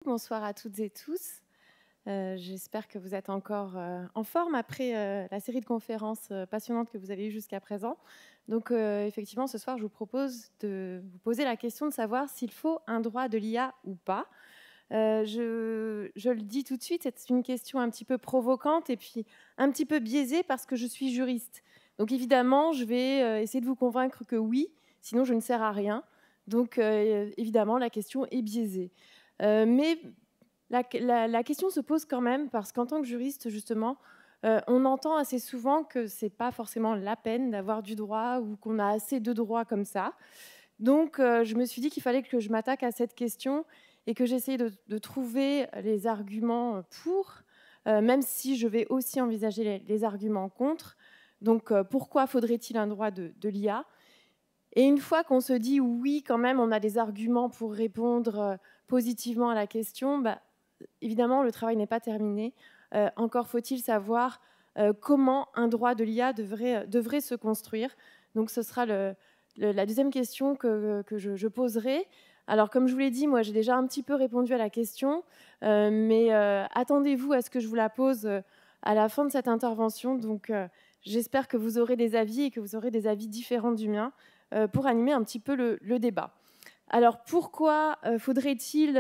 Bonsoir à toutes et tous. J'espère que vous êtes encore en forme après la série de conférences passionnantes que vous avez eues jusqu'à présent. Donc effectivement, ce soir, je vous propose de vous poser la question de savoir s'il faut un droit de l'IA ou pas. Je le dis tout de suite, c'est une question un petit peu provocante et puis un petit peu biaisée parce que je suis juriste. Donc évidemment, je vais essayer de vous convaincre que oui, sinon je ne sers à rien. Donc évidemment, la question est biaisée. Mais la question se pose quand même parce qu'en tant que juriste, justement, on entend assez souvent que ce n'est pas forcément la peine d'avoir du droit ou qu'on a assez de droits comme ça. Donc, je me suis dit qu'il fallait que je m'attaque à cette question et que j'essaye de trouver les arguments pour, même si je vais aussi envisager les arguments contre. Donc, pourquoi faudrait-il un droit de l'IA? Et une fois qu'on se dit oui, quand même, on a des arguments pour répondre positivement à la question, bah, évidemment, le travail n'est pas terminé. Encore faut-il savoir comment un droit de l'IA devrait se construire. Donc, ce sera la deuxième question que je poserai. Alors, comme je vous l'ai dit, moi, j'ai déjà un petit peu répondu à la question, mais attendez-vous à ce que je vous la pose à la fin de cette intervention. Donc, j'espère que vous aurez des avis et que vous aurez des avis différents du mien pour animer un petit peu le débat. Alors, pourquoi faudrait-il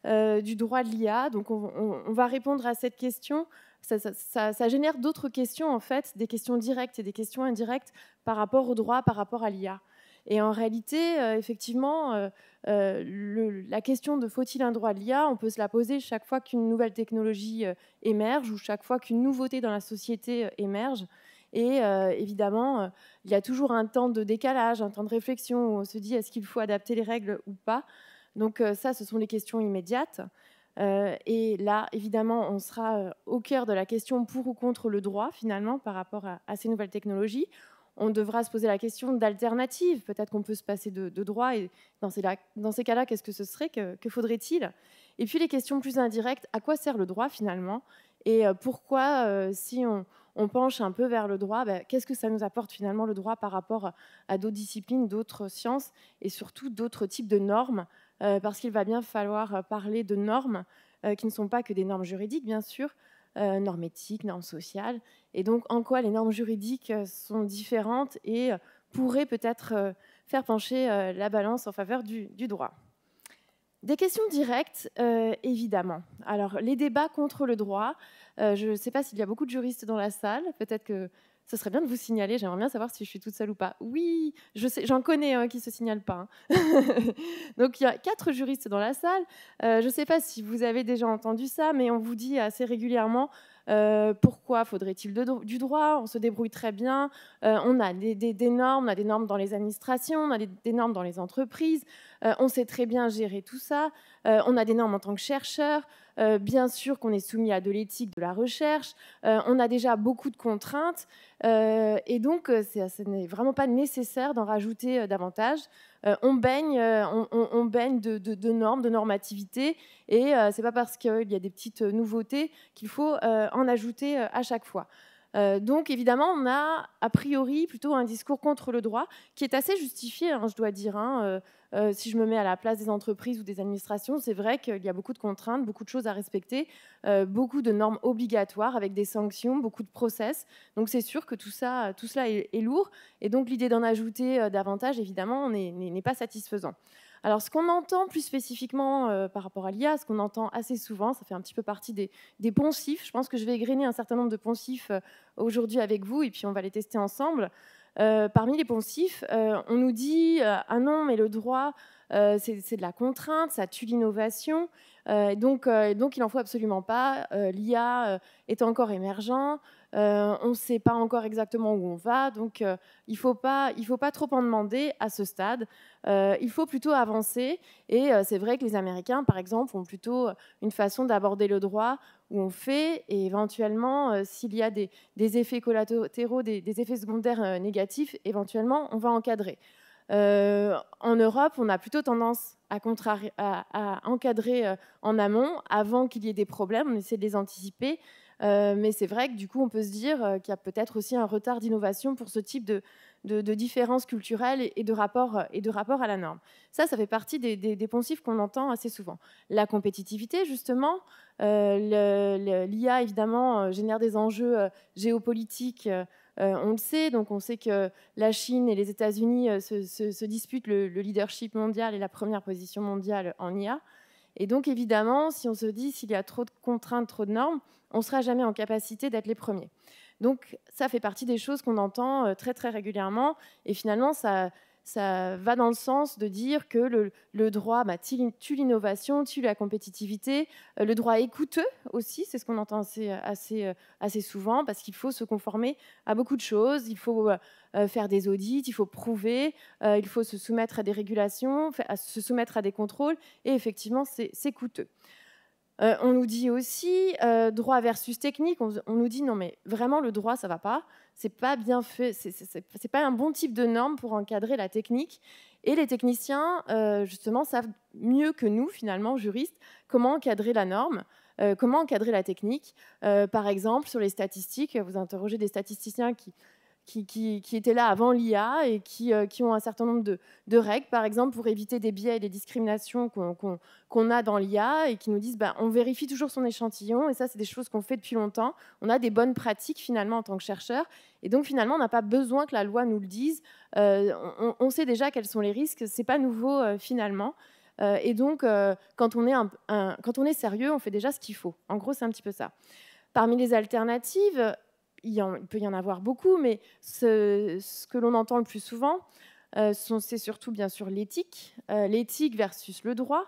du droit de l'IA? Donc, on va répondre à cette question. Ça génère d'autres questions, en fait, des questions directes et des questions indirectes par rapport au droit, par rapport à l'IA. Et en réalité, effectivement, la question de faut-il un droit de l'IA, on peut se la poser chaque fois qu'une nouvelle technologie émerge ou chaque fois qu'une nouveauté dans la société émerge. Et évidemment, il y a toujours un temps de décalage, un temps de réflexion où on se dit est-ce qu'il faut adapter les règles ou pas. Donc ça, ce sont les questions immédiates. Et là, évidemment, on sera au cœur de la question pour ou contre le droit, finalement, par rapport à ces nouvelles technologies. On devra se poser la question d'alternatives. Peut-être qu'on peut se passer de droit. Et dans ces cas-là, qu'est-ce que ce serait? Que faudrait-il? Et puis les questions plus indirectes, à quoi sert le droit, finalement? Et pourquoi, si on penche un peu vers le droit, qu'est-ce que ça nous apporte, finalement, le droit par rapport à d'autres disciplines, d'autres sciences et surtout d'autres types de normes? Parce qu'il va bien falloir parler de normes qui ne sont pas que des normes juridiques, bien sûr, normes éthiques, normes sociales, et donc en quoi les normes juridiques sont différentes et pourraient peut-être faire pencher la balance en faveur du droit. Des questions directes, évidemment. Alors, les débats contre le droit, je ne sais pas s'il y a beaucoup de juristes dans la salle, peut-être que ce serait bien de vous signaler, j'aimerais bien savoir si je suis toute seule ou pas. Oui, j'en connais qui ne se signalent pas. Hein. Donc, il y a 4 juristes dans la salle. Je ne sais pas si vous avez déjà entendu ça, mais on vous dit assez régulièrement pourquoi faudrait-il du droit? On se débrouille très bien. On a des normes, on a des normes dans les administrations, on a des normes dans les entreprises. On sait très bien gérer tout ça. On a des normes en tant que chercheur. Bien sûr qu'on est soumis à de l'éthique de la recherche. On a déjà beaucoup de contraintes. Et donc, ce n'est vraiment pas nécessaire d'en rajouter davantage. On baigne de normes, de normativité. Et ce n'est pas parce qu'il y a des petites nouveautés qu'il faut en ajouter à chaque fois. Donc évidemment, on a a priori plutôt un discours contre le droit qui est assez justifié, hein, je dois dire. Si je me mets à la place des entreprises ou des administrations, c'est vrai qu'il y a beaucoup de contraintes, beaucoup de choses à respecter, beaucoup de normes obligatoires avec des sanctions, beaucoup de process. Donc c'est sûr que tout cela est lourd. Et donc l'idée d'en ajouter davantage, évidemment, n'est pas satisfaisant. Alors, ce qu'on entend plus spécifiquement par rapport à l'IA, ce qu'on entend assez souvent, ça fait un petit peu partie des poncifs. Je pense que je vais égrener un certain nombre de poncifs aujourd'hui avec vous, et puis on va les tester ensemble. Parmi les poncifs, on nous dit ah non, mais le droit, c'est de la contrainte, ça tue l'innovation, donc il n'en faut absolument pas. L'IA est encore émergent, on ne sait pas encore exactement où on va, donc il ne faut pas trop en demander à ce stade. Il faut plutôt avancer, et c'est vrai que les Américains, par exemple, ont plutôt une façon d'aborder le droit où on fait, et éventuellement, s'il y a des effets collatéraux, des effets secondaires négatifs, éventuellement, on va encadrer. En Europe, on a plutôt tendance à encadrer en amont, avant qu'il y ait des problèmes, on essaie de les anticiper. Mais c'est vrai que du coup, on peut se dire qu'il y a peut-être aussi un retard d'innovation pour ce type de différences culturelles et de rapport à la norme. Ça fait partie des poncifs qu'on entend assez souvent. La compétitivité, justement, l'IA, évidemment, génère des enjeux géopolitiques, on le sait, donc on sait que la Chine et les États-Unis se disputent le leadership mondial et la première position mondiale en IA. Et donc, évidemment, si on se dit s'il y a trop de contraintes, trop de normes, on ne sera jamais en capacité d'être les premiers. Donc, ça fait partie des choses qu'on entend très, très régulièrement. Et finalement, ça va dans le sens de dire que le droit tue l'innovation, tue la compétitivité. Le droit est coûteux aussi, c'est ce qu'on entend assez souvent, parce qu'il faut se conformer à beaucoup de choses. Il faut faire des audits, il faut prouver, il faut se soumettre à des régulations, se soumettre à des contrôles. Et effectivement, c'est coûteux. On nous dit aussi droit versus technique. On nous dit non, mais vraiment le droit, ça va pas. C'est pas bien fait. C'est pas un bon type de norme pour encadrer la technique. Et les techniciens, justement, savent mieux que nous, finalement, juristes, comment encadrer la norme, comment encadrer la technique. Par exemple, sur les statistiques, vous interrogez des statisticiens qui étaient là avant l'IA et qui ont un certain nombre de règles, par exemple, pour éviter des biais et des discriminations qu'on a dans l'IA, et qui nous disent on vérifie toujours son échantillon, et ça, c'est des choses qu'on fait depuis longtemps. On a des bonnes pratiques, finalement, en tant que chercheur, et donc, finalement, on n'a pas besoin que la loi nous le dise. On sait déjà quels sont les risques, c'est pas nouveau, finalement. Et donc, quand on est sérieux, on fait déjà ce qu'il faut. En gros, c'est un petit peu ça. Parmi les alternatives, il peut y en avoir beaucoup, mais ce que l'on entend le plus souvent, c'est surtout bien sûr l'éthique versus le droit.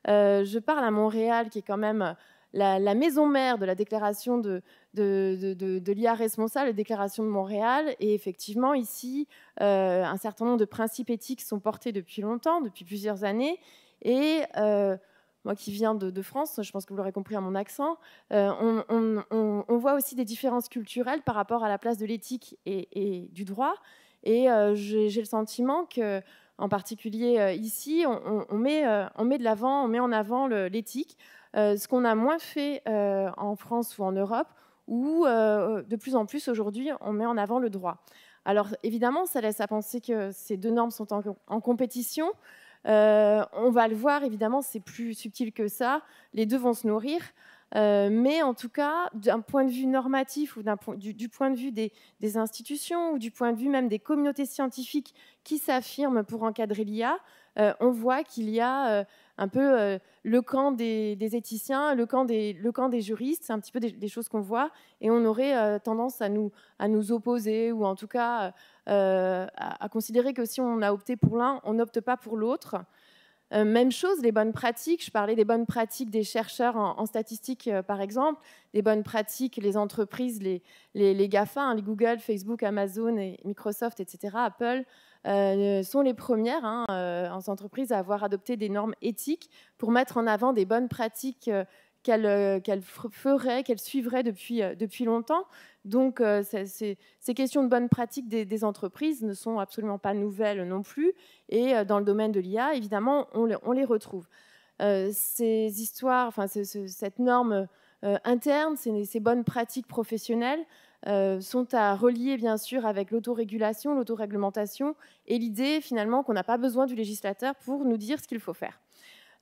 Je parle à Montréal, qui est quand même la maison mère de la déclaration de l'IA responsable, la déclaration de Montréal. Et effectivement, ici, un certain nombre de principes éthiques sont portés depuis longtemps, depuis plusieurs années. Et moi qui viens de France, je pense que vous l'aurez compris à mon accent, on voit aussi des différences culturelles par rapport à la place de l'éthique et du droit. Et j'ai le sentiment que, en particulier ici, on met de l'avant, on met en avant l'éthique, ce qu'on a moins fait en France ou en Europe, où de plus en plus aujourd'hui, on met en avant le droit. Alors évidemment, ça laisse à penser que ces deux normes sont en compétition. On va le voir, évidemment, c'est plus subtil que ça. Les deux vont se nourrir. Mais en tout cas, d'un point de vue normatif ou du point de vue des institutions ou du point de vue même des communautés scientifiques qui s'affirment pour encadrer l'IA, on voit qu'il y a un peu le camp des éthiciens, le camp des juristes. C'est un petit peu des choses qu'on voit. Et on aurait tendance à nous opposer, ou en tout cas à considérer que si on a opté pour l'un, on n'opte pas pour l'autre. Même chose, les bonnes pratiques. Je parlais des bonnes pratiques des chercheurs en statistique, par exemple. Les bonnes pratiques, les entreprises, les GAFA, hein, les Google, Facebook, Amazon, et Microsoft, etc., Apple, sont les premières en entreprise à avoir adopté des normes éthiques pour mettre en avant des bonnes pratiques qu'elles feraient, qu'elles suivraient depuis longtemps. Donc, ces questions de bonnes pratiques des entreprises ne sont absolument pas nouvelles non plus. Et dans le domaine de l'IA, évidemment, on les retrouve. Ces histoires, cette norme interne, ces bonnes pratiques professionnelles sont à relier, bien sûr, avec l'autorégulation, l'autoréglementation, et l'idée, finalement, qu'on n'a pas besoin du législateur pour nous dire ce qu'il faut faire.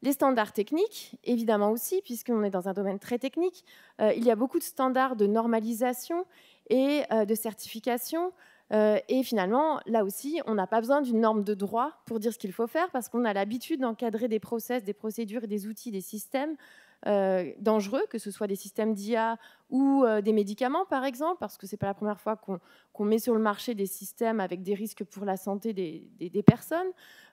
Les standards techniques, évidemment aussi, puisqu'on est dans un domaine très technique. Il y a beaucoup de standards de normalisation et de certification. Et finalement, là aussi, on n'a pas besoin d'une norme de droit pour dire ce qu'il faut faire, parce qu'on a l'habitude d'encadrer des process, des procédures, des outils, des systèmes dangereux, que ce soit des systèmes d'IA ou des médicaments, par exemple, parce que ce n'est pas la première fois qu'on met sur le marché des systèmes avec des risques pour la santé des personnes.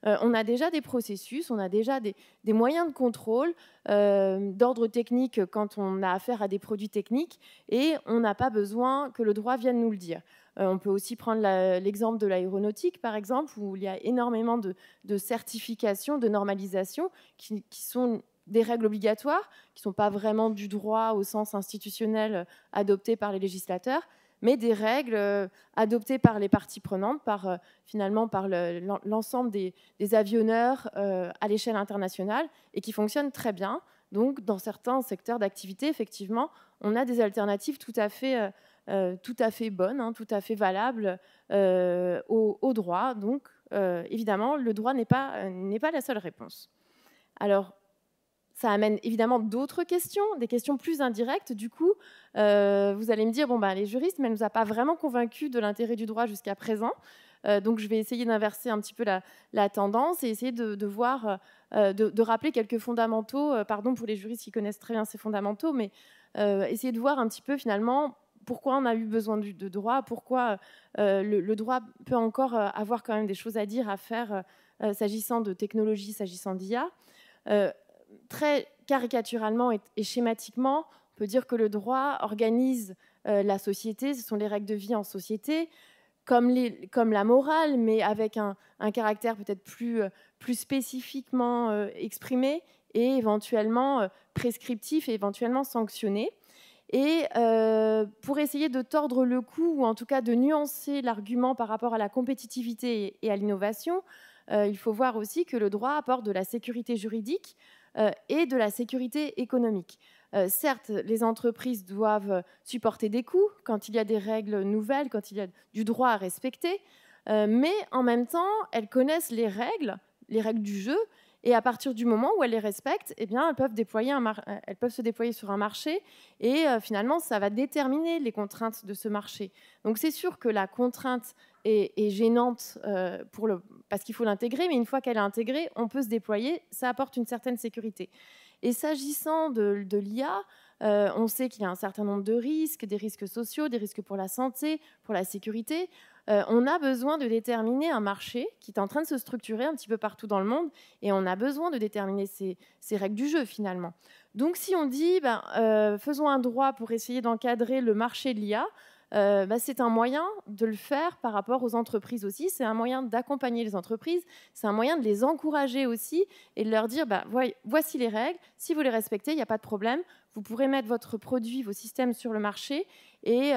On a déjà des processus, on a déjà des moyens de contrôle d'ordre technique quand on a affaire à des produits techniques, et on n'a pas besoin que le droit vienne nous le dire. On peut aussi prendre l'exemple de l'aéronautique, par exemple, où il y a énormément de certifications, de normalisation qui sont des règles obligatoires, qui ne sont pas vraiment du droit au sens institutionnel adopté par les législateurs, mais des règles adoptées par les parties prenantes, finalement par l'ensemble des avionneurs à l'échelle internationale, et qui fonctionnent très bien. Donc, dans certains secteurs d'activité, effectivement, on a des alternatives tout à fait tout à fait bonne, hein, tout à fait valable au droit. Donc, évidemment, le droit n'est pas la seule réponse. Alors, ça amène évidemment d'autres questions, des questions plus indirectes. Du coup, vous allez me dire, bon, les juristes, mais elle ne nous a pas vraiment convaincus de l'intérêt du droit jusqu'à présent. Donc, je vais essayer d'inverser un petit peu la tendance et essayer de voir, de rappeler quelques fondamentaux. Pardon pour les juristes qui connaissent très bien ces fondamentaux, mais essayer de voir un petit peu finalement pourquoi on a eu besoin de droit, pourquoi le droit peut encore avoir quand même des choses à dire, à faire s'agissant de technologie, s'agissant d'IA. Très caricaturalement et schématiquement, on peut dire que le droit organise la société, ce sont les règles de vie en société, comme la morale, mais avec un caractère peut-être plus spécifiquement exprimé et éventuellement prescriptif et éventuellement sanctionné. Et pour essayer de tordre le cou, ou en tout cas de nuancer l'argument par rapport à la compétitivité et à l'innovation, il faut voir aussi que le droit apporte de la sécurité juridique et de la sécurité économique. Certes, les entreprises doivent supporter des coûts quand il y a des règles nouvelles, quand il y a du droit à respecter, mais en même temps, elles connaissent les règles du jeu, et à partir du moment où elles les respectent, eh bien, elles peuvent se déployer sur un marché, et finalement, ça va déterminer les contraintes de ce marché. Donc c'est sûr que la contrainte est gênante parce qu'il faut l'intégrer, mais une fois qu'elle est intégrée, on peut se déployer, ça apporte une certaine sécurité. Et s'agissant de l'IA, on sait qu'il y a un certain nombre de risques, des risques sociaux, des risques pour la santé, pour la sécurité. On a besoin de déterminer un marché qui est en train de se structurer un petit peu partout dans le monde, et on a besoin de déterminer ces règles du jeu finalement. Donc si on dit faisons un droit pour essayer d'encadrer le marché de l'IA, c'est un moyen de le faire par rapport aux entreprises aussi, c'est un moyen d'accompagner les entreprises, c'est un moyen de les encourager aussi et de leur dire voici les règles, si vous les respectez, il n'y a pas de problème, vous pourrez mettre votre produit, vos systèmes sur le marché et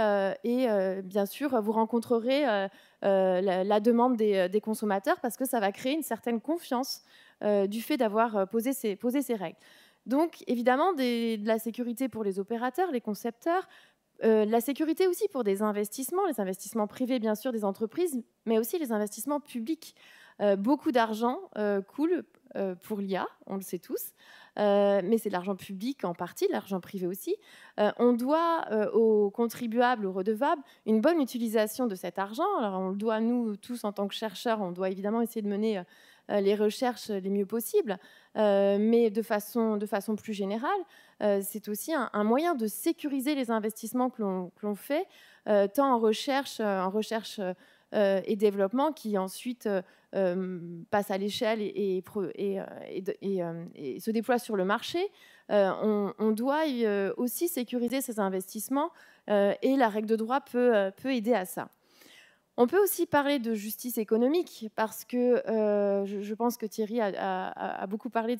bien sûr, vous rencontrerez la demande des consommateurs parce que ça va créer une certaine confiance du fait d'avoir posé ces règles. Donc, évidemment, de la sécurité pour les opérateurs, les concepteurs, la sécurité aussi pour des investissements, les investissements privés, bien sûr, des entreprises, mais aussi les investissements publics. Beaucoup d'argent coule pour l'IA, on le sait tous, mais c'est de l'argent public en partie, de l'argent privé aussi. On doit aux contribuables, aux redevables, une bonne utilisation de cet argent. Alors on le doit, nous tous, en tant que chercheurs, on doit évidemment essayer de mener les recherches les mieux possibles, mais de façon plus générale, c'est aussi un moyen de sécuriser les investissements que l'on fait, tant en recherche et développement, qui ensuite passe à l'échelle et se déploie sur le marché. On doit aussi sécuriser ces investissements et la règle de droit peut aider à ça. On peut aussi parler de justice économique parce que je pense que Thierry a beaucoup parlé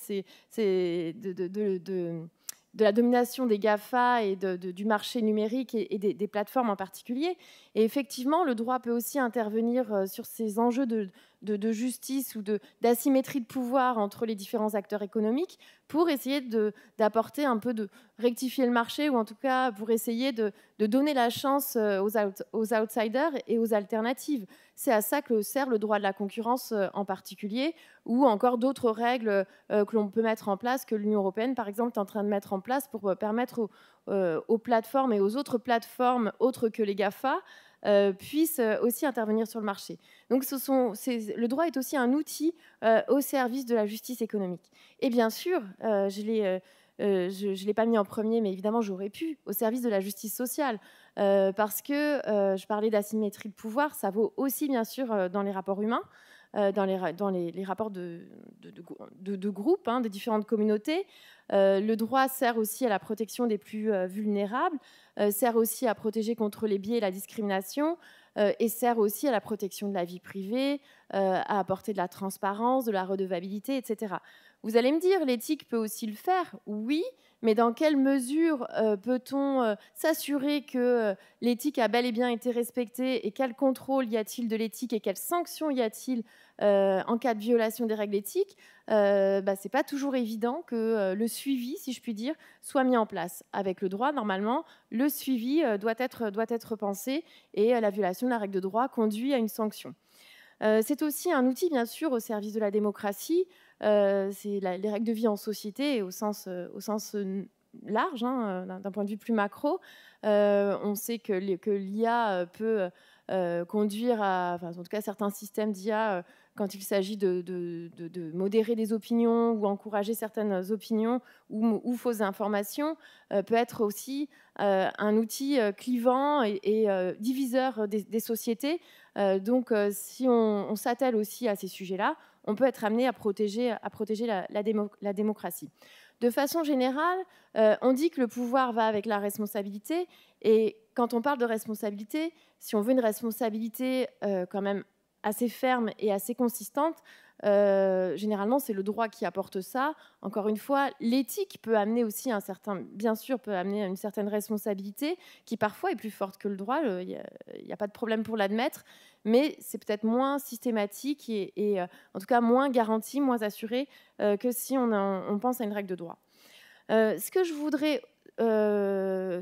de la domination des GAFA et du marché numérique et des plateformes en particulier. Et effectivement, le droit peut aussi intervenir sur ces enjeux de justice ou d'asymétrie de pouvoir entre les différents acteurs économiques pour essayer d'apporter un peu de rectifier le marché, ou en tout cas pour essayer de donner la chance aux outsiders et aux alternatives. C'est à ça que sert le droit de la concurrence en particulier, ou encore d'autres règles que l'on peut mettre en place, que l'Union européenne, par exemple, est en train de mettre en place pour permettre aux plateformes et aux autres plateformes autres que les GAFA puissent aussi intervenir sur le marché. Donc le droit est aussi un outil au service de la justice économique. Et bien sûr, je ne l'ai pas mis en premier, mais évidemment j'aurais pu, au service de la justice sociale, parce que je parlais d'asymétrie de pouvoir, ça vaut aussi bien sûr dans les rapports humains, dans les rapports de groupe, des différentes communautés. Le droit sert aussi à la protection des plus vulnérables, sert aussi à protéger contre les biais et la discrimination, et sert aussi à la protection de la vie privée, à apporter de la transparence, de la redevabilité, etc. Vous allez me dire, l'éthique peut aussi le faire, oui, mais dans quelle mesure peut-on s'assurer que l'éthique a bel et bien été respectée et quel contrôle y a-t-il de l'éthique et quelles sanctions y a-t-il en cas de violation des règles éthiques? C'est pas toujours évident que le suivi, si je puis dire, soit mis en place. Avec le droit, normalement, le suivi doit être pensé et la violation de la règle de droit conduit à une sanction. C'est aussi un outil, bien sûr, au service de la démocratie. C'est les règles de vie en société au sens large, hein, d'un point de vue plus macro. On sait que l'IA peut conduire à, enfin, en tout cas certains systèmes d'IA, quand il s'agit de modérer des opinions ou encourager certaines opinions ou fausses informations, peut être aussi un outil clivant et diviseur des sociétés. Si on s'attelle aussi à ces sujets-là, on peut être amené à protéger la démocratie. De façon générale, on dit que le pouvoir va avec la responsabilité. Et quand on parle de responsabilité, si on veut une responsabilité quand même assez ferme et assez consistante, généralement, c'est le droit qui apporte ça. Encore une fois, l'éthique peut amener aussi bien sûr, peut amener une certaine responsabilité qui parfois est plus forte que le droit. Il n'y a pas de problème pour l'admettre, mais c'est peut-être moins systématique et en tout cas moins garanti, moins assuré que si on pense à une règle de droit. Ce que je voudrais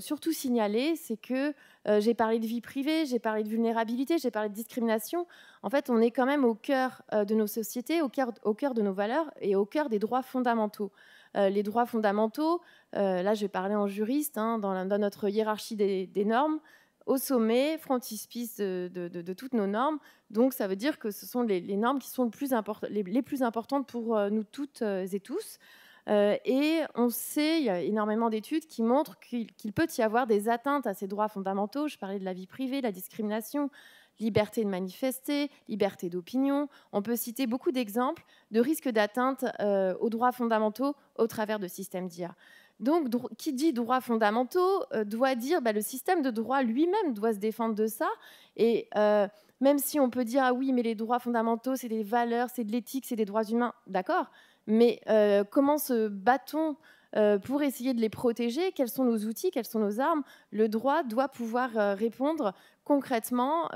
surtout signaler, c'est que j'ai parlé de vie privée, j'ai parlé de vulnérabilité, j'ai parlé de discrimination. En fait, on est quand même au cœur de nos sociétés, au cœur de nos valeurs et au cœur des droits fondamentaux. Les droits fondamentaux, là je vais parler en juriste, hein, dans notre hiérarchie des normes, au sommet, frontispice de toutes nos normes. Donc ça veut dire que ce sont les normes qui sont les plus importantes pour nous toutes et tous. Et on sait, il y a énormément d'études qui montrent qu'il peut y avoir des atteintes à ces droits fondamentaux. Je parlais de la vie privée, la discrimination, liberté de manifester, liberté d'opinion. On peut citer beaucoup d'exemples de risques d'atteinte aux droits fondamentaux au travers de systèmes d'IA. Donc, qui dit droits fondamentaux doit dire le système de droit lui-même doit se défendre de ça. Et même si on peut dire, ah oui, mais les droits fondamentaux, c'est des valeurs, c'est de l'éthique, c'est des droits humains, d'accord. Mais comment se bat-on pour essayer de les protéger? Quels sont nos outils? Quelles sont nos armes? Le droit doit pouvoir répondre concrètement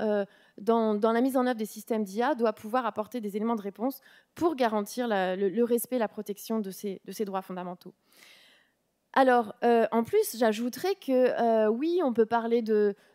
dans la mise en œuvre des systèmes d'IA, doit pouvoir apporter des éléments de réponse pour garantir le respect et la protection de ces droits fondamentaux. Alors, en plus, j'ajouterais que oui, on peut parler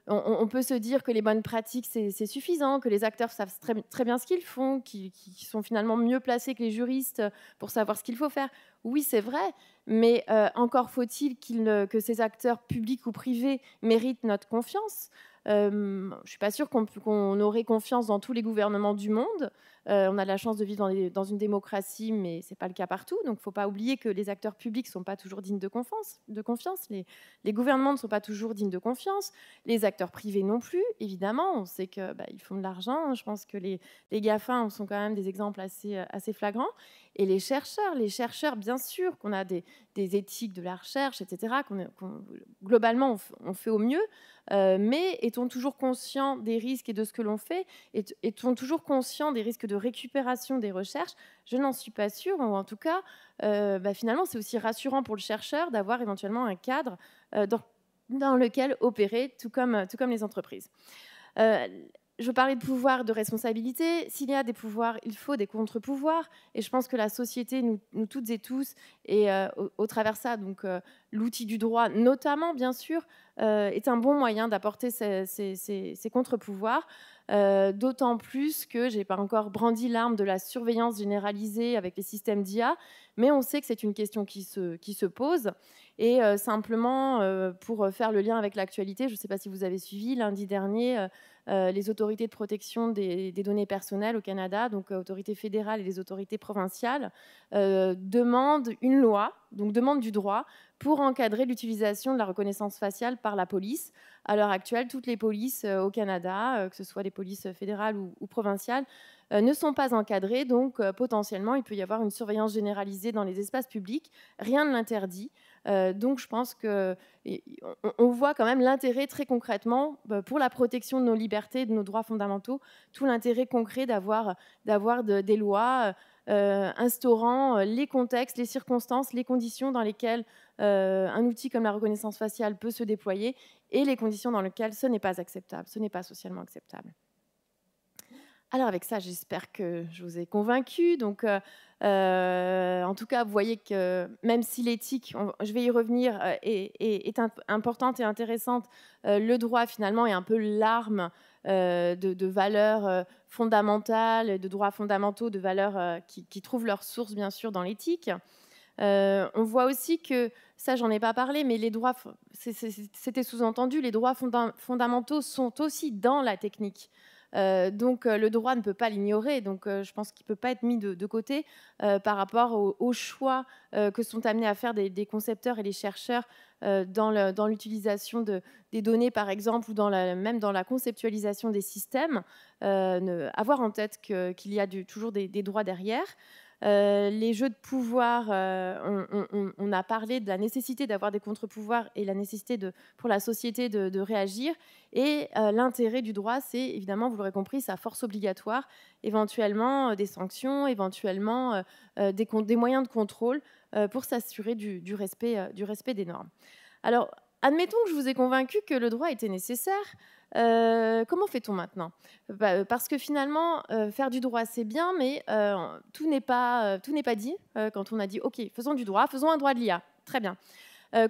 on peut se dire que les bonnes pratiques, c'est suffisant, que les acteurs savent très bien ce qu'ils font, qu'ils sont finalement mieux placés que les juristes pour savoir ce qu'il faut faire. Oui, c'est vrai, mais encore faut-il que ces acteurs publics ou privés méritent notre confiance. Je ne suis pas sûre qu'on aurait confiance dans tous les gouvernements du monde. On a de la chance de vivre dans une démocratie, mais ce n'est pas le cas partout. Donc, il ne faut pas oublier que les acteurs publics ne sont pas toujours dignes de confiance. Les gouvernements ne sont pas toujours dignes de confiance. Les acteurs privés non plus, évidemment. On sait qu'ils font de l'argent. Je pense que les GAFA sont quand même des exemples assez flagrants. Et les chercheurs, bien sûr, qu'on a des éthiques de la recherche, etc., globalement, on fait au mieux. Mais est-on toujours conscient des risques et de ce que l'on fait? Est-on toujours conscient des risques de récupération des recherches? Je n'en suis pas sûre, ou en tout cas, finalement, c'est aussi rassurant pour le chercheur d'avoir éventuellement un cadre dans lequel opérer, tout comme les entreprises. Je parlais de pouvoir, de responsabilité. S'il y a des pouvoirs, il faut des contre-pouvoirs. Et je pense que la société, nous toutes et tous, et au travers de ça, donc l'outil du droit, notamment, bien sûr, est un bon moyen d'apporter ces contre-pouvoirs. D'autant plus que je n'ai pas encore brandi l'arme de la surveillance généralisée avec les systèmes d'IA, mais on sait que c'est une question qui se pose. Et simplement, pour faire le lien avec l'actualité, je ne sais pas si vous avez suivi, lundi dernier, les autorités de protection des données personnelles au Canada, donc autorités fédérales et les autorités provinciales, demandent une loi, donc demandent du droit pour encadrer l'utilisation de la reconnaissance faciale par la police. À l'heure actuelle, toutes les polices au Canada, que ce soit des polices fédérales ou provinciales, ne sont pas encadrées, donc potentiellement il peut y avoir une surveillance généralisée dans les espaces publics. Rien ne l'interdit. Donc je pense qu'on voit quand même l'intérêt très concrètement pour la protection de nos libertés, de nos droits fondamentaux, tout l'intérêt concret d'avoir des lois instaurant les contextes, les circonstances, les conditions dans lesquelles un outil comme la reconnaissance faciale peut se déployer et les conditions dans lesquelles ce n'est pas acceptable, ce n'est pas socialement acceptable. Alors avec ça, j'espère que je vous ai convaincu. Donc, en tout cas, vous voyez que même si l'éthique, je vais y revenir, est importante et intéressante, le droit finalement est un peu l'arme de valeurs fondamentales, de droits fondamentaux, de valeurs qui trouvent leur source bien sûr dans l'éthique. On voit aussi que, ça j'en ai pas parlé, mais les droits, c'était sous-entendu, les droits fondamentaux sont aussi dans la technique. Donc le droit ne peut pas l'ignorer, donc je pense qu'il ne peut pas être mis de côté par rapport au choix que sont amenés à faire des concepteurs et des chercheurs dans l'utilisation des données, par exemple, ou même dans la conceptualisation des systèmes. Avoir en tête qu'il y a toujours des droits derrière. Les jeux de pouvoir, on a parlé de la nécessité d'avoir des contre-pouvoirs et la nécessité pour la société de réagir. Et l'intérêt du droit, c'est évidemment, vous l'aurez compris, sa force obligatoire, éventuellement des sanctions, éventuellement des moyens de contrôle pour s'assurer du respect des normes. Alors, admettons que je vous ai convaincu que le droit était nécessaire. Comment fait-on maintenant ? Parce que finalement, faire du droit, c'est bien, mais tout n'est pas dit. Quand on a dit, OK, faisons du droit, faisons un droit de l'IA. Très bien.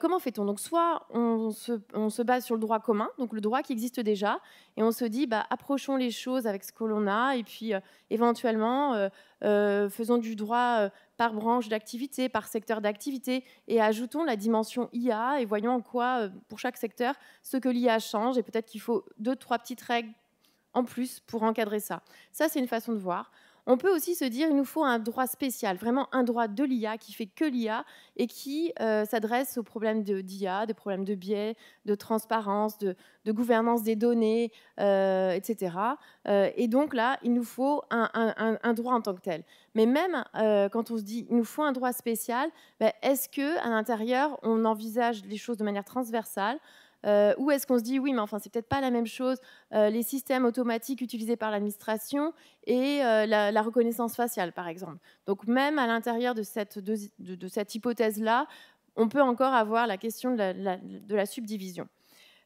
Comment fait-on ? Donc, soit on se base sur le droit commun, donc le droit qui existe déjà, et on se dit, approchons les choses avec ce que l'on a, et puis éventuellement, faisons du droit par branche d'activité, par secteur d'activité, et ajoutons la dimension IA, et voyons en quoi, pour chaque secteur, ce que l'IA change, et peut-être qu'il faut 2-3 petites règles en plus pour encadrer ça. Ça, c'est une façon de voir. On peut aussi se dire qu'il nous faut un droit spécial, vraiment un droit de l'IA qui fait que l'IA et qui s'adresse aux problèmes d'IA, des problèmes de biais, de transparence, de gouvernance des données, etc. Et donc là, il nous faut un droit en tant que tel. Mais même quand on se dit qu'il nous faut un droit spécial, est-ce qu'à l'intérieur, on envisage les choses de manière transversale ? Ou est-ce qu'on se dit, oui, mais enfin, c'est peut-être pas la même chose, les systèmes automatiques utilisés par l'administration et la reconnaissance faciale, par exemple. Donc, même à l'intérieur de cette hypothèse-là, on peut encore avoir la question de la subdivision.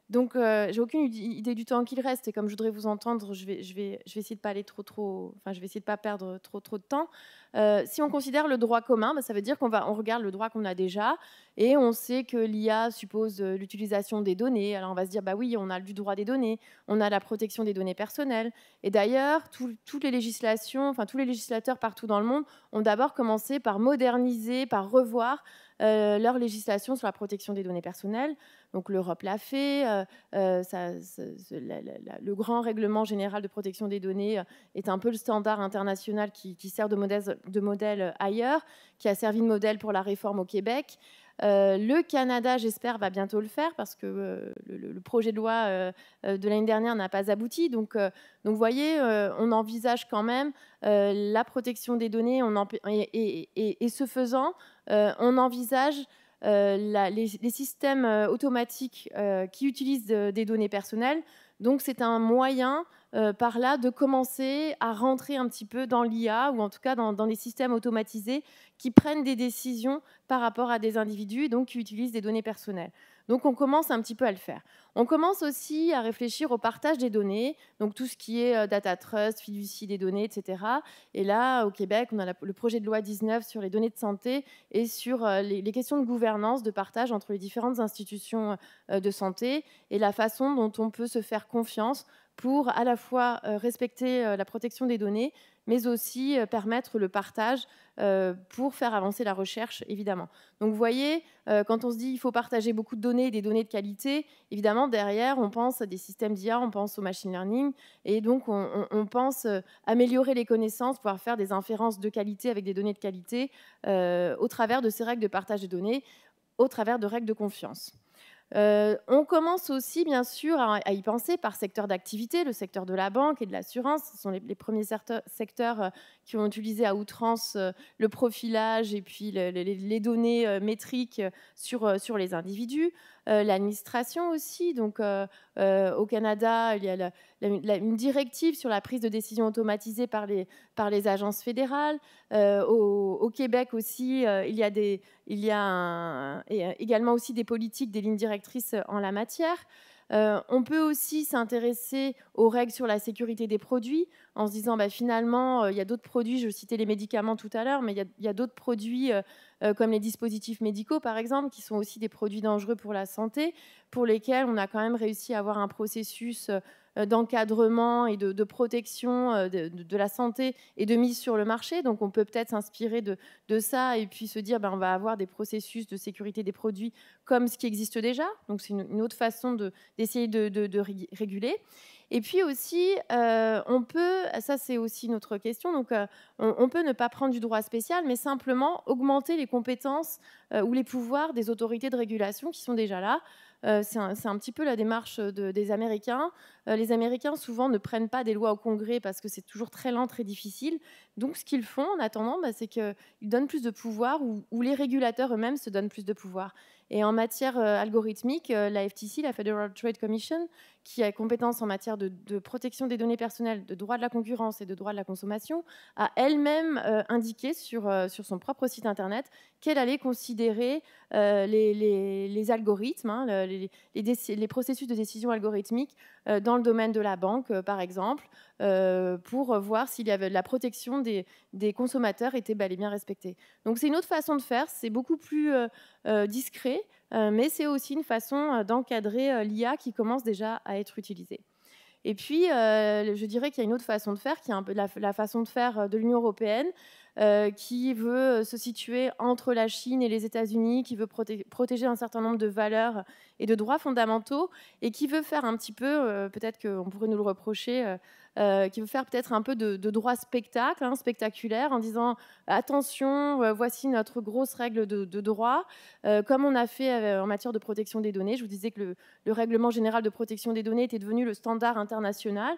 Donc, j'ai aucune idée du temps qu'il reste, et comme je voudrais vous entendre, je vais essayer de pas aller enfin, je vais essayer de pas perdre trop de temps. Si on considère le droit commun, ça veut dire qu'on regarde le droit qu'on a déjà, et on sait que l'IA suppose l'utilisation des données. Alors, on va se dire, oui, on a du droit des données, on a la protection des données personnelles. Et d'ailleurs, toutes les législations, enfin, tous les législateurs partout dans le monde ont d'abord commencé par moderniser, par revoir leur législation sur la protection des données personnelles. Donc l'Europe l'a fait, le grand règlement général de protection des données est un peu le standard international qui sert de modèle ailleurs, qui a servi de modèle pour la réforme au Québec. Le Canada, j'espère, va bientôt le faire parce que le projet de loi de l'année dernière n'a pas abouti. Donc vous voyez, on envisage quand même la protection des données et ce faisant, on envisage les systèmes automatiques qui utilisent des données personnelles. Donc, c'est un moyen par là de commencer à rentrer un petit peu dans l'IA, ou en tout cas dans les systèmes automatisés qui prennent des décisions par rapport à des individus et donc qui utilisent des données personnelles. Donc, on commence un petit peu à le faire. On commence aussi à réfléchir au partage des données, donc tout ce qui est data trust, fiducie des données, etc. Et là, au Québec, on a le projet de loi 19 sur les données de santé et sur les questions de gouvernance, de partage entre les différentes institutions de santé et la façon dont on peut se faire confiance pour à la fois respecter la protection des données, mais aussi permettre le partage pour faire avancer la recherche, évidemment. Donc, vous voyez, quand on se dit qu'il faut partager beaucoup de données, des données de qualité, évidemment, derrière, on pense à des systèmes d'IA, on pense au machine learning, et donc, on pense améliorer les connaissances, pouvoir faire des inférences de qualité avec des données de qualité au travers de ces règles de partage de données, au travers de règles de confiance. On commence aussi, bien sûr, à y penser par secteur d'activité, le secteur de la banque et de l'assurance. Ce sont les premiers secteurs qui ont utilisé à outrance le profilage et puis les données métriques sur les individus. L'administration aussi. Donc, au Canada, il y a une directive sur la prise de décision automatisée par les agences fédérales. Au Québec aussi, il y a également aussi des politiques, des lignes directrices en la matière. On peut aussi s'intéresser aux règles sur la sécurité des produits en se disant finalement, il y a d'autres produits, je citais les médicaments tout à l'heure, mais il y a d'autres produits comme les dispositifs médicaux par exemple, qui sont aussi des produits dangereux pour la santé, pour lesquels on a quand même réussi à avoir un processus d'encadrement et de protection de la santé et de mise sur le marché. Donc on peut peut-être s'inspirer de ça et puis se dire on va avoir des processus de sécurité des produits comme ce qui existe déjà. Donc c'est une autre façon d'essayer de réguler. Et puis aussi, on peut, ça c'est aussi notre question, donc on peut ne pas prendre du droit spécial, mais simplement augmenter les compétences ou les pouvoirs des autorités de régulation qui sont déjà là. C'est un petit peu la démarche des Américains. Les Américains, souvent, ne prennent pas des lois au Congrès parce que c'est toujours très lent, très difficile. Donc, ce qu'ils font, en attendant, c'est qu'ils donnent plus de pouvoir ou les régulateurs eux-mêmes se donnent plus de pouvoir. Et en matière algorithmique, la FTC, la Federal Trade Commission, qui a compétence en matière de protection des données personnelles, de droit de la concurrence et de droit de la consommation, a elle-même indiqué sur son propre site Internet qu'elle allait considérer les algorithmes, les processus de décision algorithmique dans le domaine de la banque, par exemple, pour voir s'il y avait la protection des consommateurs était bel et bien respectée. Donc c'est une autre façon de faire, c'est beaucoup plus discret, mais c'est aussi une façon d'encadrer l'IA qui commence déjà à être utilisée. Et puis, je dirais qu'il y a une autre façon de faire, qui est un peu la façon de faire de l'Union européenne, qui veut se situer entre la Chine et les États-Unis, qui veut protéger un certain nombre de valeurs et de droits fondamentaux, et qui veut faire un petit peu, peut-être qu'on pourrait nous le reprocher, qui veut faire peut-être un peu de droit spectacle, spectaculaire, en disant attention, voici notre grosse règle de droit, comme on a fait en matière de protection des données. Je vous disais que le règlement général de protection des données était devenu le standard international.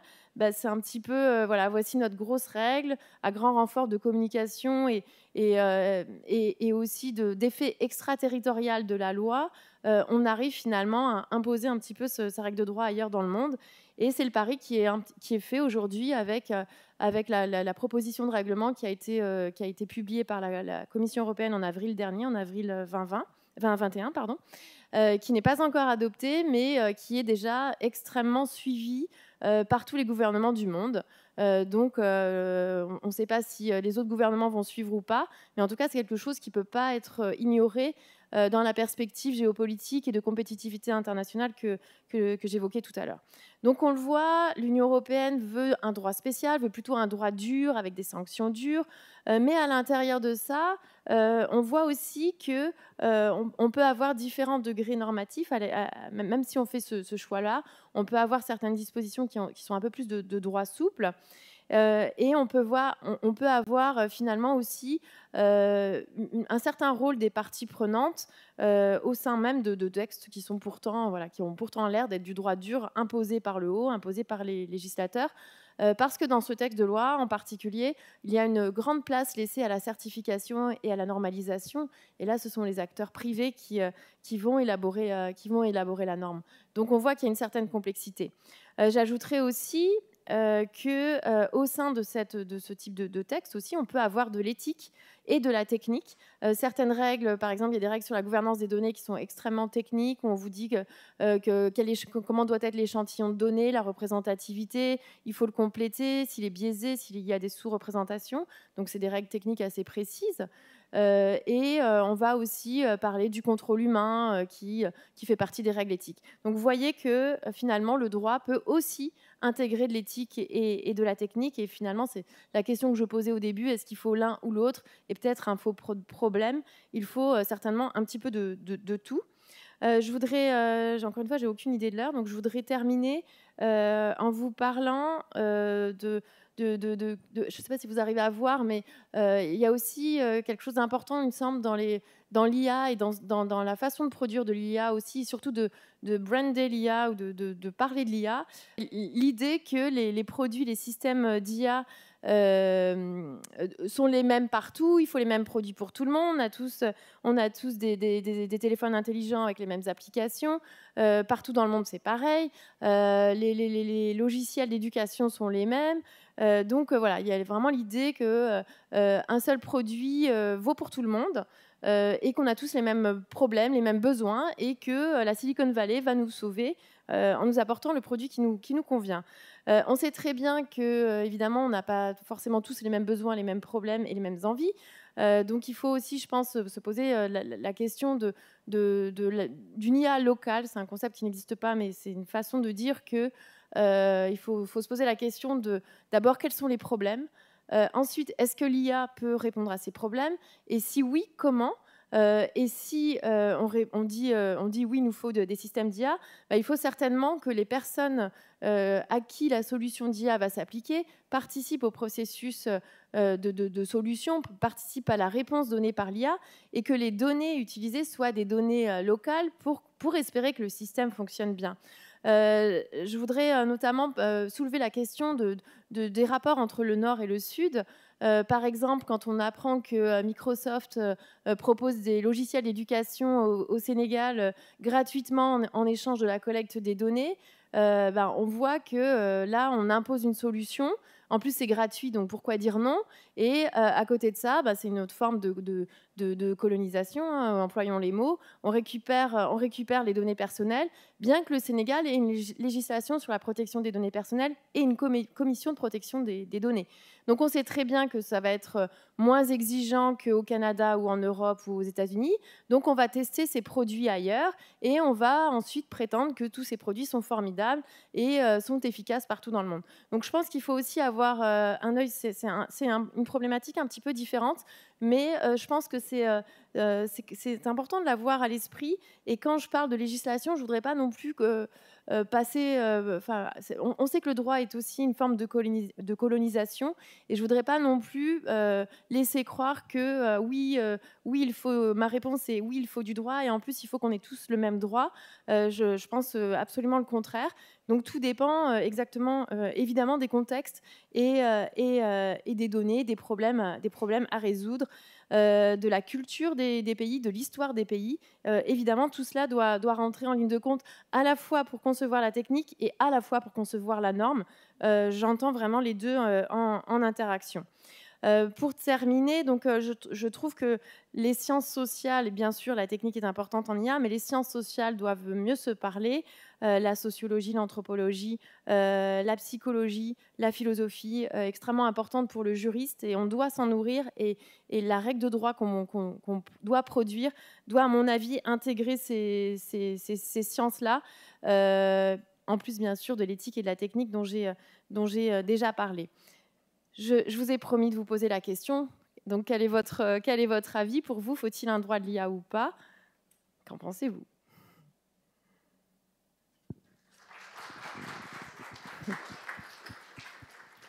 C'est un petit peu, voilà, voici notre grosse règle, à grand renfort de communication et aussi d'effet extraterritorial de la loi. On arrive finalement à imposer un petit peu sa règle de droit ailleurs dans le monde. Et c'est le pari qui est fait aujourd'hui avec la proposition de règlement qui a été publiée par la Commission européenne en avril dernier, en avril 2021, pardon, qui n'est pas encore adoptée, mais qui est déjà extrêmement suivie par tous les gouvernements du monde. Donc, on ne sait pas si les autres gouvernements vont suivre ou pas, mais en tout cas, c'est quelque chose qui ne peut pas être ignoré dans la perspective géopolitique et de compétitivité internationale que j'évoquais tout à l'heure. Donc, on le voit, l'Union européenne veut un droit spécial, veut plutôt un droit dur avec des sanctions dures, mais à l'intérieur de ça, on voit aussi que on peut avoir différents degrés normatifs, même si on fait ce choix-là, on peut avoir certaines dispositions qui sont un peu plus de droit souple. Et on peut avoir finalement aussi un certain rôle des parties prenantes au sein même de textes qui ont pourtant l'air d'être du droit dur imposé par le haut, imposé par les législateurs. Parce que dans ce texte de loi, en particulier, il y a une grande place laissée à la certification et à la normalisation. Et là, ce sont les acteurs privés qui vont élaborer la norme. Donc, on voit qu'il y a une certaine complexité. J'ajouterais aussi qu'au sein de ce type de texte aussi, on peut avoir de l'éthique et de la technique. Certaines règles, par exemple, il y a des règles sur la gouvernance des données qui sont extrêmement techniques, où on vous dit comment doit être l'échantillon de données, la représentativité, il faut le compléter, s'il est biaisé, s'il y a des sous-représentations. Donc, c'est des règles techniques assez précises. On va aussi parler du contrôle humain qui fait partie des règles éthiques. Donc vous voyez que finalement le droit peut aussi intégrer de l'éthique et de la technique. Et finalement, c'est la question que je posais au début, est-ce qu'il faut l'un ou l'autre? Et peut-être un faux problème. Il faut certainement un petit peu de tout. Je voudrais, encore une fois, j'ai aucune idée de l'heure, donc je voudrais terminer en vous parlant de je ne sais pas si vous arrivez à voir, mais il y a aussi quelque chose d'important, il me semble, dans l'IA et dans la façon de produire de l'IA aussi, surtout de brander l'IA ou de parler de l'IA. L'idée que les produits, les systèmes d'IA sont les mêmes partout, il faut les mêmes produits pour tout le monde, on a tous des téléphones intelligents avec les mêmes applications, partout dans le monde c'est pareil, les logiciels d'éducation sont les mêmes, donc voilà, il y a vraiment l'idée qu'un seul produit vaut pour tout le monde, et qu'on a tous les mêmes problèmes, les mêmes besoins, et que la Silicon Valley va nous sauver en nous apportant le produit qui nous convient. On sait très bien que, évidemment, on n'a pas forcément tous les mêmes besoins, les mêmes problèmes et les mêmes envies. Donc il faut aussi, je pense, se poser la question d'une IA locale. C'est un concept qui n'existe pas, mais c'est une façon de dire que il faut se poser la question d'abord, quels sont les problèmes ? Ensuite, est-ce que l'IA peut répondre à ces problèmes ? Et si oui, comment ? Et si on dit oui, il nous faut des systèmes d'IA, il faut certainement que les personnes à qui la solution d'IA va s'appliquer participent au processus de solution, participent à la réponse donnée par l'IA, et que les données utilisées soient des données locales pour espérer que le système fonctionne bien. Je voudrais notamment soulever la question des rapports entre le Nord et le Sud. Par exemple, quand on apprend que Microsoft propose des logiciels d'éducation au Sénégal gratuitement en échange de la collecte des données, on voit que là, on impose une solution. En plus, c'est gratuit, donc pourquoi dire non ? Et à côté de ça, c'est une autre forme de colonisation, hein, employons les mots. On récupère les données personnelles, bien que le Sénégal ait une législation sur la protection des données personnelles et une commission de protection des données. Donc on sait très bien que ça va être moins exigeant qu'au Canada ou en Europe ou aux États-Unis. Donc on va tester ces produits ailleurs et on va ensuite prétendre que tous ces produits sont formidables et sont efficaces partout dans le monde. Donc je pense qu'il faut aussi avoir un œil, c'est une problématique un petit peu différente, mais je pense que c'est important de l'avoir à l'esprit. Et quand je parle de législation, je ne voudrais pas non plus passer... on sait que le droit est aussi une forme de colonisation, et je ne voudrais pas non plus laisser croire que oui, ma réponse est oui, il faut du droit, et en plus, il faut qu'on ait tous le même droit. Je pense absolument le contraire. Donc tout dépend exactement, évidemment, des contextes et des données, des problèmes à résoudre, de la culture des pays, de l'histoire des pays. Évidemment, tout cela doit rentrer en ligne de compte, à la fois pour concevoir la technique et à la fois pour concevoir la norme. J'entends vraiment les deux en interaction. Pour terminer, donc, je trouve que les sciences sociales, et bien sûr la technique est importante en IA, mais les sciences sociales doivent mieux se parler. La sociologie, l'anthropologie, la psychologie, la philosophie, extrêmement importante pour le juriste, et on doit s'en nourrir, et la règle de droit qu'on doit produire doit, à mon avis, intégrer ces sciences-là, en plus bien sûr de l'éthique et de la technique dont j'ai déjà parlé. Je vous ai promis de vous poser la question. Donc, quel est votre avis ? Pour vous, faut-il un droit de l'IA ou pas ? Qu'en pensez-vous ?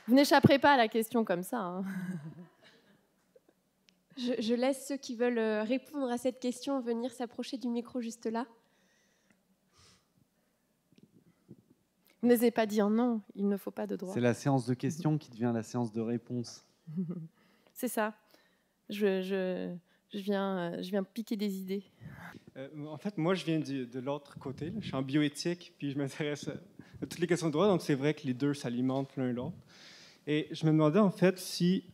Vous n'échapperez pas à la question comme ça, hein. Je laisse ceux qui veulent répondre à cette question venir s'approcher du micro juste là. Vous n'osez pas dire non, il ne faut pas de droit. C'est la séance de questions qui devient la séance de réponses. C'est ça. Je viens piquer des idées. En fait, moi, je viens de l'autre côté. Je suis en bioéthique, puis je m'intéresse à toutes les questions de droit. Donc, c'est vrai que les deux s'alimentent l'un l'autre. Et je me demandais, en fait, si,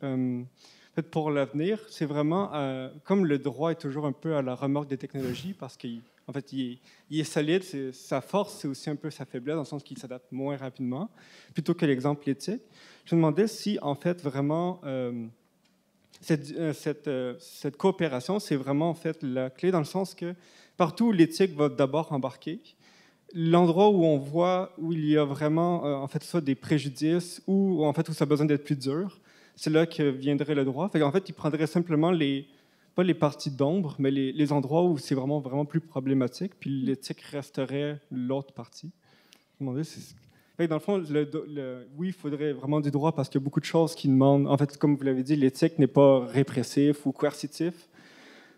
pour l'avenir, c'est vraiment, comme le droit est toujours un peu à la remorque des technologies, parce qu'il en fait, il est solide, sa force, c'est aussi un peu sa faiblesse, dans le sens qu'il s'adapte moins rapidement, plutôt que l'exemple éthique. Je me demandais si, en fait, vraiment, cette coopération, c'est vraiment, en fait, la clé, dans le sens que partout où l'éthique va d'abord embarquer, l'endroit où on voit où il y a vraiment, en fait, soit des préjudices, ou en fait, où ça a besoin d'être plus dur, c'est là que viendrait le droit. En fait, il prendrait simplement pas les parties d'ombre, mais les endroits où c'est vraiment plus problématique, puis l'éthique resterait l'autre partie. Je me demandais Fait que dans le fond, oui, il faudrait vraiment du droit parce qu'il y a beaucoup de choses qui demandent. En fait, comme vous l'avez dit, l'éthique n'est pas répressif ou coercitif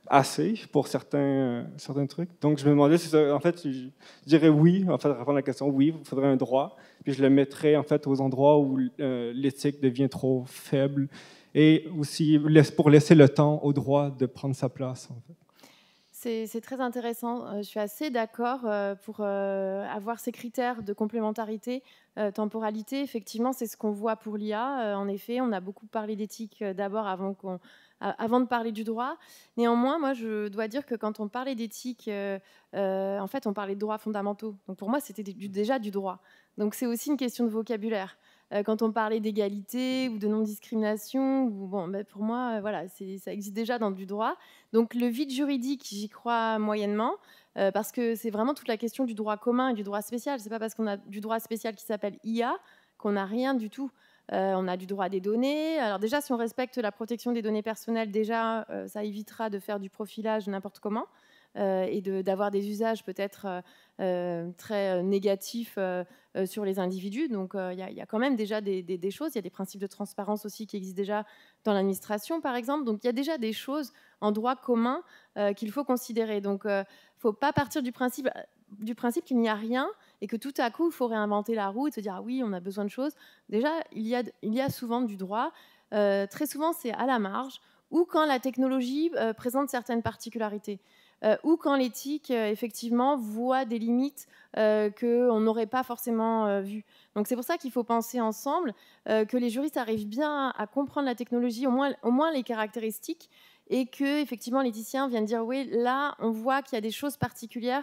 assez pour certains trucs. Donc, je me demandais si ça, en fait, je dirais oui, en fait, répondre à la question, oui, il faudrait un droit. Puis je le mettrais en fait aux endroits où l'éthique devient trop faible et aussi pour laisser le temps au droit de prendre sa place, en fait. C'est très intéressant. Je suis assez d'accord pour avoir ces critères de complémentarité, temporalité. Effectivement, c'est ce qu'on voit pour l'IA. En effet, on a beaucoup parlé d'éthique d'abord avant de parler du droit. Néanmoins, moi, je dois dire que quand on parlait d'éthique, en fait, on parlait de droits fondamentaux. Donc pour moi, c'était déjà du droit. Donc c'est aussi une question de vocabulaire. Quand on parlait d'égalité ou de non-discrimination, pour moi, voilà, ça existe déjà dans du droit. Donc le vide juridique, j'y crois moyennement, parce que c'est vraiment toute la question du droit commun et du droit spécial. C'est pas parce qu'on a du droit spécial qui s'appelle IA qu'on n'a rien du tout. On a du droit des données. Alors déjà, si on respecte la protection des données personnelles, déjà, ça évitera de faire du profilage n'importe comment. Et d'avoir des usages peut-être très négatifs sur les individus. Donc il y a quand même déjà des choses. Il y a des principes de transparence aussi qui existent déjà dans l'administration, par exemple. Donc il y a déjà des choses en droit commun qu'il faut considérer. Donc il ne faut pas partir du principe qu'il n'y a rien et que tout à coup, il faut réinventer la roue et se dire « ah oui, on a besoin de choses ». Déjà, il y a souvent du droit. Très souvent, c'est à la marge ou quand la technologie présente certaines particularités. Ou quand l'éthique, effectivement, voit des limites qu'on n'aurait pas forcément vues. Donc c'est pour ça qu'il faut penser ensemble que les juristes arrivent bien à comprendre la technologie, au moins les caractéristiques, et que effectivement l'éthicien vient dire oui, là, on voit qu'il y a des choses particulières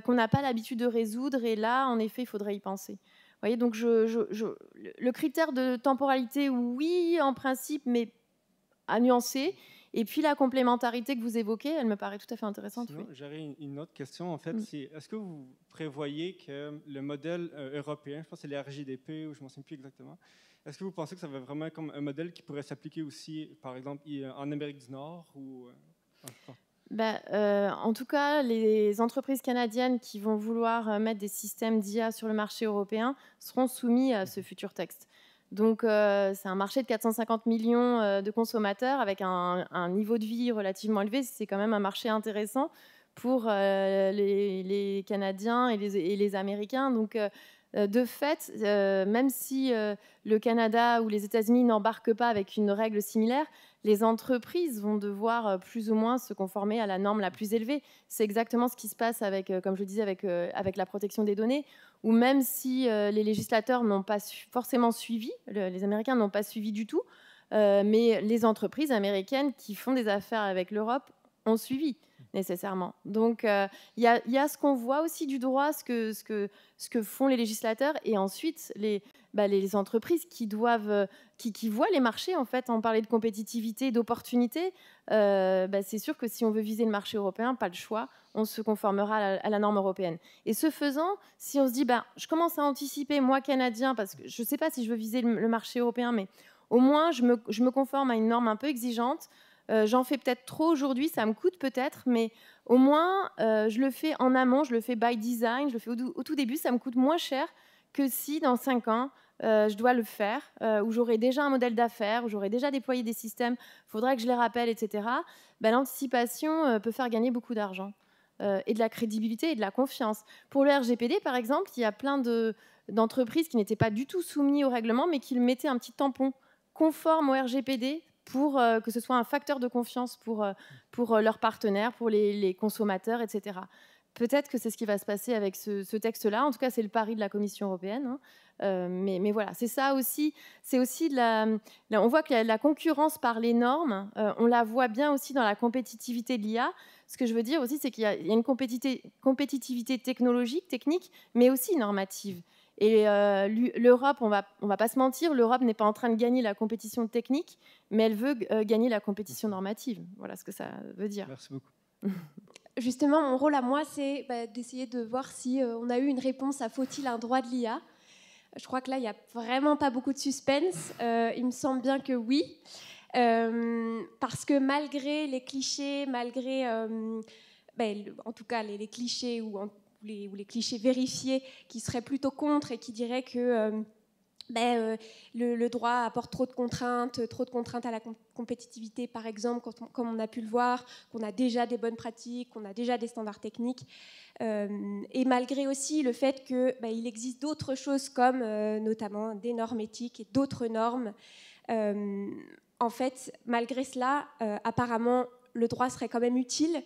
qu'on n'a pas l'habitude de résoudre, et là, en effet, il faudrait y penser. Vous voyez, donc le critère de temporalité, oui, en principe, mais à nuancer. Et puis la complémentarité que vous évoquez, elle me paraît tout à fait intéressante. Sinon, oui. j'aurais une autre question, en fait. C'est, est-ce que vous prévoyez que le modèle européen, je pense que c'est les RGDP, ou je ne m'en souviens plus exactement, est-ce que vous pensez que ça va vraiment comme un modèle qui pourrait s'appliquer aussi, par exemple, en Amérique du Nord ou, en tout cas, les entreprises canadiennes qui vont vouloir mettre des systèmes d'IA sur le marché européen seront soumis à ce futur texte. Donc, c'est un marché de 450 millions de consommateurs avec un niveau de vie relativement élevé. C'est quand même un marché intéressant pour les Canadiens et les Américains. Donc, de fait, même si le Canada ou les États-Unis n'embarquent pas avec une règle similaire, les entreprises vont devoir plus ou moins se conformer à la norme la plus élevée. C'est exactement ce qui se passe avec, comme je le disais, avec la protection des données, où même si les législateurs n'ont pas forcément suivi, les Américains n'ont pas suivi du tout, mais les entreprises américaines qui font des affaires avec l'Europe ont suivi nécessairement. Donc, il y a ce qu'on voit aussi du droit, ce que font les législateurs, et ensuite les entreprises qui voient les marchés. En fait, on parlait de compétitivité, d'opportunité. C'est sûr que si on veut viser le marché européen, pas le choix, on se conformera à la norme européenne. Et ce faisant, si on se dit, je commence à anticiper, moi, Canadien, parce que je ne sais pas si je veux viser le marché européen, mais au moins, je me conforme à une norme un peu exigeante. J'en fais peut-être trop aujourd'hui, ça me coûte peut-être, mais au moins, je le fais en amont, je le fais by design, je le fais au tout début, ça me coûte moins cher que si, dans 5 ans, je dois le faire, où j'aurai déjà un modèle d'affaires, où j'aurai déjà déployé des systèmes, il faudra que je les rappelle, etc. L'anticipation peut faire gagner beaucoup d'argent, et de la crédibilité et de la confiance. Pour le RGPD, par exemple, il y a plein d'entreprises qui n'étaient pas du tout soumises au règlement, mais qui mettaient un petit tampon conforme au RGPD pour que ce soit un facteur de confiance pour leurs partenaires, pour les consommateurs, etc. Peut-être que c'est ce qui va se passer avec ce texte-là. En tout cas, c'est le pari de la Commission européenne. Mais voilà, c'est ça aussi. C'est aussi on voit que la concurrence par les normes, on la voit bien aussi dans la compétitivité de l'IA. Ce que je veux dire aussi, c'est qu'il y a une compétitivité technologique, technique, mais aussi normative. Et l'Europe, on va pas se mentir, l'Europe n'est pas en train de gagner la compétition technique, mais elle veut gagner la compétition normative. Voilà ce que ça veut dire. Merci beaucoup. Justement, mon rôle à moi, c'est d'essayer de voir si on a eu une réponse à faut-il un droit de l'IA. Je crois que là, il n'y a vraiment pas beaucoup de suspense. Il me semble bien que oui. Parce que malgré les clichés, malgré en tout cas les clichés ou les clichés vérifiés qui seraient plutôt contre et qui diraient que le droit apporte trop de contraintes à la compétitivité, par exemple, comme on a pu le voir, qu'on a déjà des bonnes pratiques, qu'on a déjà des standards techniques, et malgré aussi le fait qu'il existe d'autres choses comme notamment des normes éthiques et d'autres normes. En fait, malgré cela, apparemment, le droit serait quand même utile.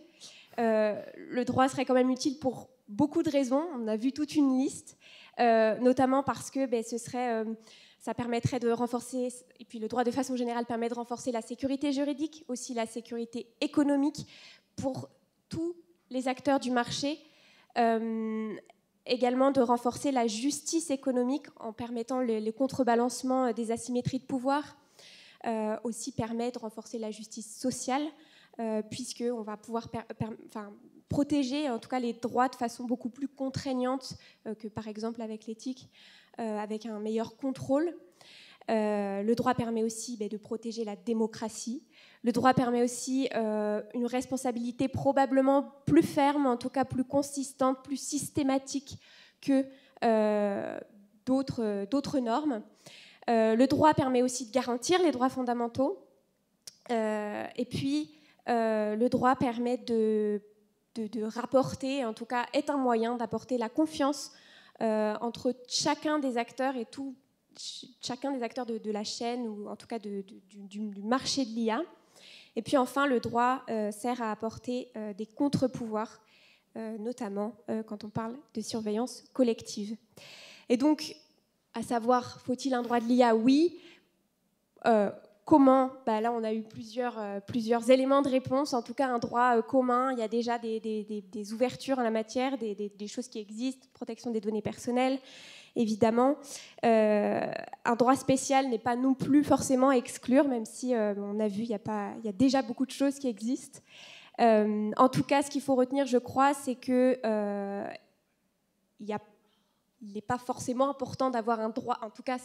Le droit serait quand même utile pour beaucoup de raisons. On a vu toute une liste. Notamment parce que ça permettrait de renforcer, et puis le droit de façon générale permet de renforcer la sécurité juridique, aussi la sécurité économique pour tous les acteurs du marché, également de renforcer la justice économique en permettant le contrebalancement des asymétries de pouvoir, aussi permet de renforcer la justice sociale, puisqu'on va pouvoir protéger en tout cas les droits de façon beaucoup plus contraignante que par exemple avec l'éthique, avec un meilleur contrôle. Le droit permet aussi de protéger la démocratie. Le droit permet aussi une responsabilité probablement plus ferme, en tout cas plus consistante, plus systématique que d'autres normes. Le droit permet aussi de garantir les droits fondamentaux. Et puis, le droit permet de rapporter, en tout cas est un moyen d'apporter la confiance entre chacun des acteurs et chacun des acteurs de la chaîne, ou en tout cas du marché de l'IA. Et puis enfin, le droit sert à apporter des contre-pouvoirs, notamment quand on parle de surveillance collective. Et donc, à savoir, faut-il un droit de l'IA? Oui. Comment? Là, on a eu plusieurs éléments de réponse. En tout cas, un droit commun. Il y a déjà des ouvertures en la matière, des choses qui existent, protection des données personnelles, évidemment. Un droit spécial n'est pas non plus forcément à exclure, même si on a vu, il y a déjà beaucoup de choses qui existent. En tout cas, ce qu'il faut retenir, je crois, c'est que il n'est pas forcément important d'avoir un droit. En tout cas,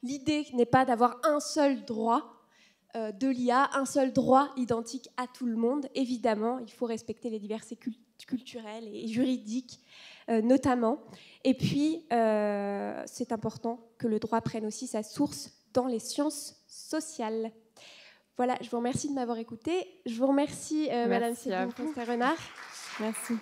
l'idée n'est pas d'avoir un seul droit de l'IA, un seul droit identique à tout le monde. Évidemment, il faut respecter les diversités culturelles et juridiques, notamment. Et puis, c'est important que le droit prenne aussi sa source dans les sciences sociales. Voilà, je vous remercie de m'avoir écouté. Je vous remercie, Madame Céline Foster-Renard. Merci.